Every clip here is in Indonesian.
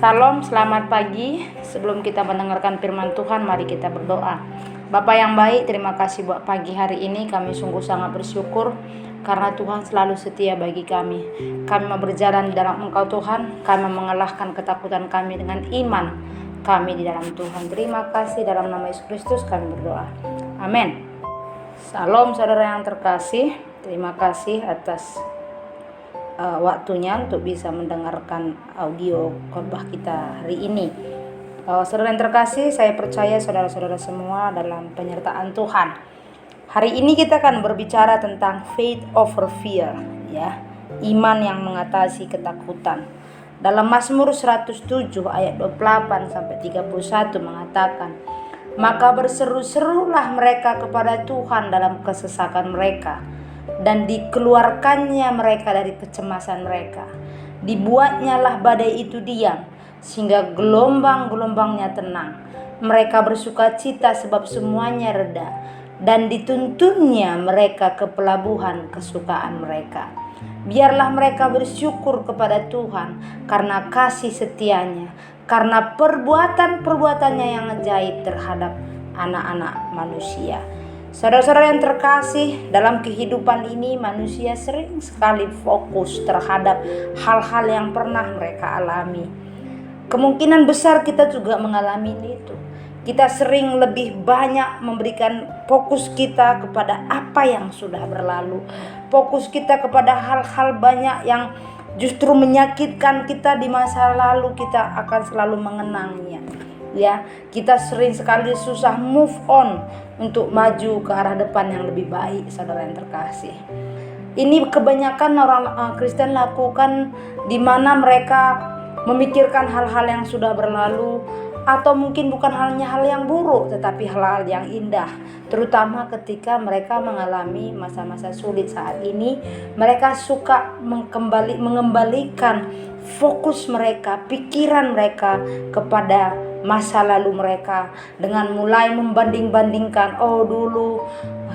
Salam, selamat pagi. Sebelum kita mendengarkan firman Tuhan, mari kita berdoa. Bapa yang baik, terima kasih buat pagi hari ini. Kami sungguh sangat bersyukur karena Tuhan selalu setia bagi kami. Kami mau berjalan di dalam Engkau Tuhan. Kami mengalahkan ketakutan kami dengan iman kami di dalam Tuhan. Terima kasih, dalam nama Yesus Kristus kami berdoa. Amin. Salam saudara yang terkasih. Terima kasih atas waktunya untuk bisa mendengarkan audio khotbah kita hari ini. Saudara yang terkasih, saya percaya saudara-saudara semua dalam penyertaan Tuhan. Hari ini kita akan berbicara tentang faith over fear, ya. Iman yang mengatasi ketakutan. Dalam Mazmur 107 ayat 28 sampai 31 mengatakan, "Maka berseru-serulah mereka kepada Tuhan dalam kesesakan mereka, dan dikeluarkannya mereka dari kecemasan mereka. Dibuatnyalah badai itu diam, sehingga gelombang-gelombangnya tenang. Mereka bersuka cita sebab semuanya reda, dan dituntunnya mereka ke pelabuhan kesukaan mereka. Biarlah mereka bersyukur kepada Tuhan karena kasih setianya, karena perbuatan-perbuatannya yang ajaib terhadap anak-anak manusia." Saudara-saudara yang terkasih, dalam kehidupan ini manusia sering sekali fokus terhadap hal-hal yang pernah mereka alami. Kemungkinan besar kita juga mengalami itu. Kita sering lebih banyak memberikan fokus kita kepada apa yang sudah berlalu. Fokus kita kepada hal-hal banyak yang justru menyakitkan kita di masa lalu, kita akan selalu mengenangnya. Ya, kita sering sekali susah move on untuk maju ke arah depan yang lebih baik, saudara yang terkasih. Ini kebanyakan orang Kristen lakukan, di mana mereka memikirkan hal-hal yang sudah berlalu, atau mungkin bukan hanya hal yang buruk, tetapi hal-hal yang indah. Terutama ketika mereka mengalami masa-masa sulit saat ini, mereka suka mengembalikan fokus mereka, pikiran mereka kepada masa lalu mereka, dengan mulai membanding-bandingkan, oh dulu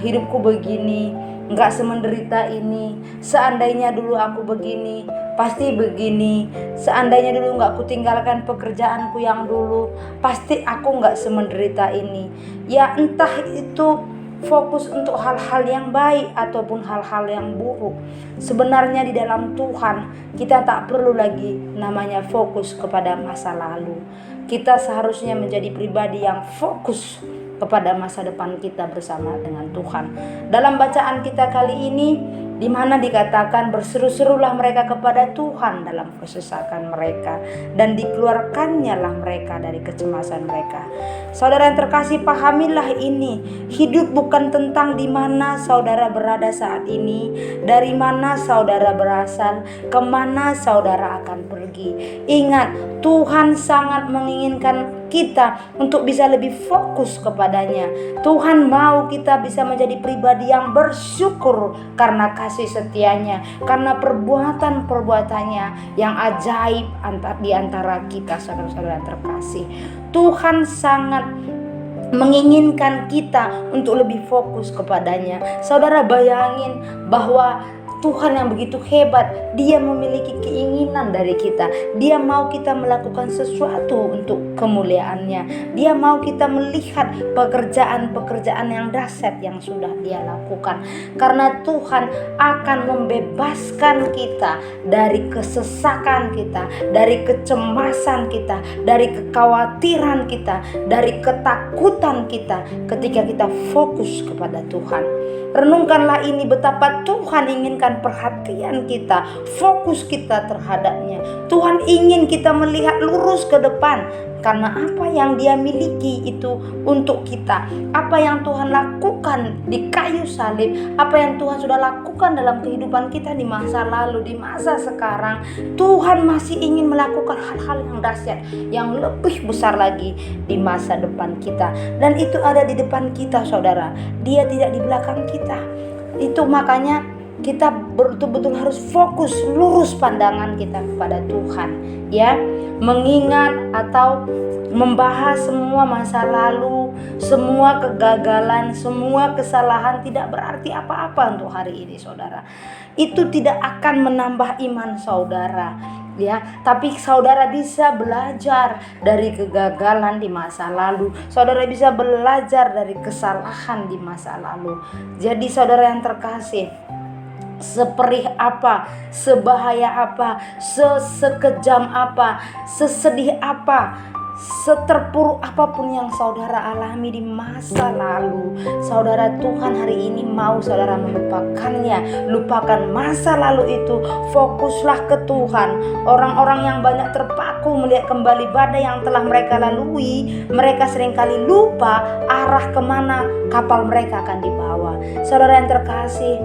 hidupku begini, gak semenderita ini, seandainya dulu aku begini, pasti begini, seandainya dulu gak kutinggalkan pekerjaanku yang dulu, pasti aku gak semenderita ini. Ya, entah itu fokus untuk hal-hal yang baik ataupun hal-hal yang buruk. Sebenarnya di dalam Tuhan kita tak perlu lagi namanya fokus kepada masa lalu. Kita seharusnya menjadi pribadi yang fokus kepada masa depan kita bersama dengan Tuhan. Dalam bacaan kita kali ini, di mana dikatakan berseru-serulah mereka kepada Tuhan dalam kesesakan mereka, dan dikeluarkannya lah mereka dari kecemasan mereka. Saudara yang terkasih, pahamilah ini. Hidup bukan tentang di mana saudara berada saat ini, dari mana saudara berasal, kemana saudara akan pergi. Ingat, Tuhan sangat menginginkan kita untuk bisa lebih fokus kepadanya. Tuhan mau kita bisa menjadi pribadi yang bersyukur karena kasih setianya, karena perbuatan-perbuatannya yang ajaib di antara kita, saudara-saudara yang terkasih. Tuhan sangat menginginkan kita untuk lebih fokus kepadanya. Saudara bayangin bahwa Tuhan yang begitu hebat, Dia memiliki keinginan dari kita. Dia mau kita melakukan sesuatu untuk kemuliaannya. Dia mau kita melihat pekerjaan-pekerjaan yang dahsyat yang sudah Dia lakukan. Karena Tuhan akan membebaskan kita dari kesesakan kita, dari kecemasan kita, dari kekhawatiran kita, dari ketakutan kita ketika kita fokus kepada Tuhan. Renungkanlah ini, betapa Tuhan inginkan perhatian kita, fokus kita terhadapnya. Tuhan ingin kita melihat lurus ke depan, karena apa yang Dia miliki itu untuk kita. Apa yang Tuhan lakukan di kayu salib, apa yang Tuhan sudah lakukan dalam kehidupan kita di masa lalu, di masa sekarang, Tuhan masih ingin melakukan hal-hal yang dahsyat, yang lebih besar lagi di masa depan kita. Dan itu ada di depan kita, saudara. Dia tidak di belakang kita. Itu makanya kita betul-betul harus fokus, lurus pandangan kita kepada Tuhan, ya. Mengingat atau membahas semua masa lalu, semua kegagalan, semua kesalahan tidak berarti apa-apa untuk hari ini, saudara. Itu tidak akan menambah iman saudara. ya, tapi saudara bisa belajar dari kegagalan di masa lalu. Saudara bisa belajar dari kesalahan di masa lalu. Jadi saudara yang terkasih, seperih apa, sebahaya apa, sekejam apa, sesedih apa, seterpuruk apapun yang saudara alami di masa lalu, saudara, Tuhan hari ini mau saudara melupakannya. Lupakan masa lalu itu, fokuslah ke Tuhan. Orang-orang yang banyak terpaku melihat kembali badai yang telah mereka lalui, mereka seringkali lupa arah kemana kapal mereka akan dibawa. Saudara yang terkasih,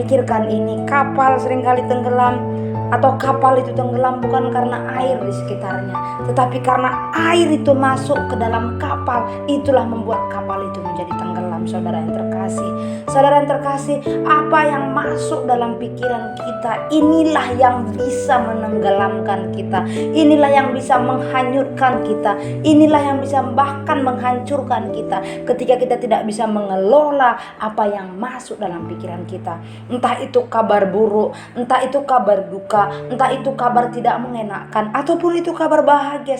pikirkan ini, kapal seringkali tenggelam, atau kapal itu tenggelam bukan karena air di sekitarnya, tetapi karena air itu masuk ke dalam kapal. Itulah membuat kapal itu menjadi tenggelam. Saudara yang terkasih, saudara yang terkasih, apa yang masuk dalam pikiran kita, inilah yang bisa menenggelamkan kita, inilah yang bisa menghanyutkan kita, inilah yang bisa bahkan menghancurkan kita ketika kita tidak bisa mengelola apa yang masuk dalam pikiran kita. Entah itu kabar buruk, entah itu kabar duka, entah itu kabar tidak mengenakan, ataupun itu kabar bahagia,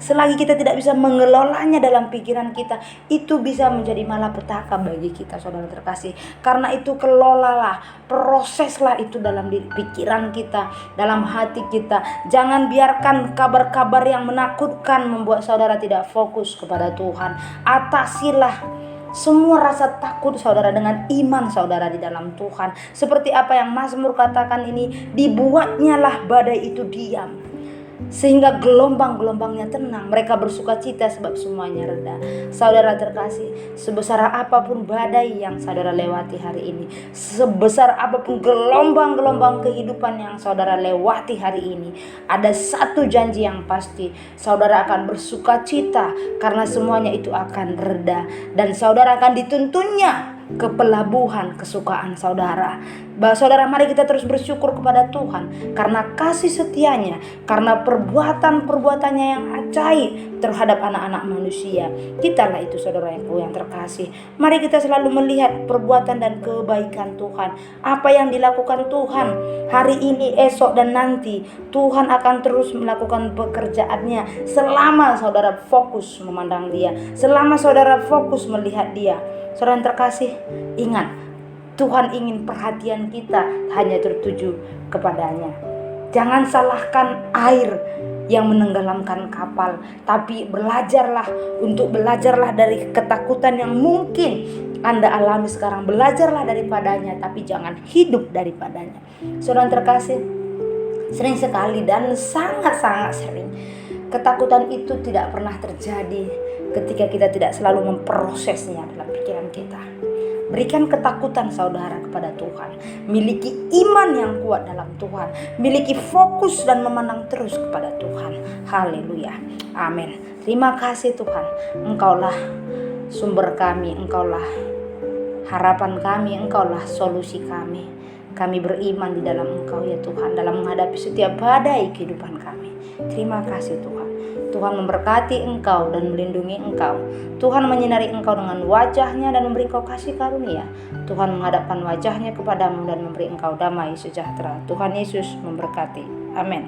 selagi kita tidak bisa mengelolanya dalam pikiran kita, itu bisa menjadi malapetaka bagi kita, saudara terkasih. Karena itu kelolalah, proseslah itu dalam pikiran kita, dalam hati kita. Jangan biarkan kabar-kabar yang menakutkan membuat saudara tidak fokus kepada Tuhan. Atasilah semua rasa takut saudara dengan iman saudara di dalam Tuhan. Seperti apa yang Mazmur katakan ini, dibuatnya lah badai itu diam, sehingga gelombang-gelombangnya tenang. Mereka bersuka cita sebab semuanya reda. Saudara terkasih, sebesar apapun badai yang saudara lewati hari ini, sebesar apapun gelombang-gelombang kehidupan yang saudara lewati hari ini, ada satu janji yang pasti, saudara akan bersuka cita karena semuanya itu akan reda, dan saudara akan dituntunnya ke pelabuhan kesukaan saudara. Saudara, mari kita terus bersyukur kepada Tuhan karena kasih setianya, karena perbuatan-perbuatannya yang ajaib terhadap anak-anak manusia. Kitalah itu, saudara yang terkasih. Mari kita selalu melihat perbuatan dan kebaikan Tuhan. Apa yang dilakukan Tuhan hari ini, esok, dan nanti, Tuhan akan terus melakukan pekerjaannya selama saudara fokus memandang Dia, selama saudara fokus melihat Dia. Saudara yang terkasih, ingat, Tuhan ingin perhatian kita hanya tertuju kepadanya. Jangan salahkan air yang menenggelamkan kapal, tapi belajarlah dari ketakutan yang mungkin Anda alami sekarang. Belajarlah daripadanya, tapi jangan hidup daripadanya. Saudara yang terkasih, sering sekali dan sangat-sangat sering ketakutan itu tidak pernah terjadi ketika kita tidak selalu memprosesnya dalam pikiran kita. Berikan ketakutan saudara kepada Tuhan. Miliki iman yang kuat dalam Tuhan. Miliki fokus dan memandang terus kepada Tuhan. Haleluya. Amin. Terima kasih Tuhan. Engkaulah sumber kami. Engkaulah harapan kami. Engkaulah solusi kami. Kami beriman di dalam Engkau ya Tuhan, dalam menghadapi setiap badai kehidupan kami. Terima kasih Tuhan. Tuhan memberkati engkau dan melindungi engkau. Tuhan menyinari engkau dengan wajahnya dan memberi engkau kasih karunia. Tuhan menghadapkan wajahnya kepadamu dan memberi engkau damai sejahtera. Tuhan Yesus memberkati. Amin.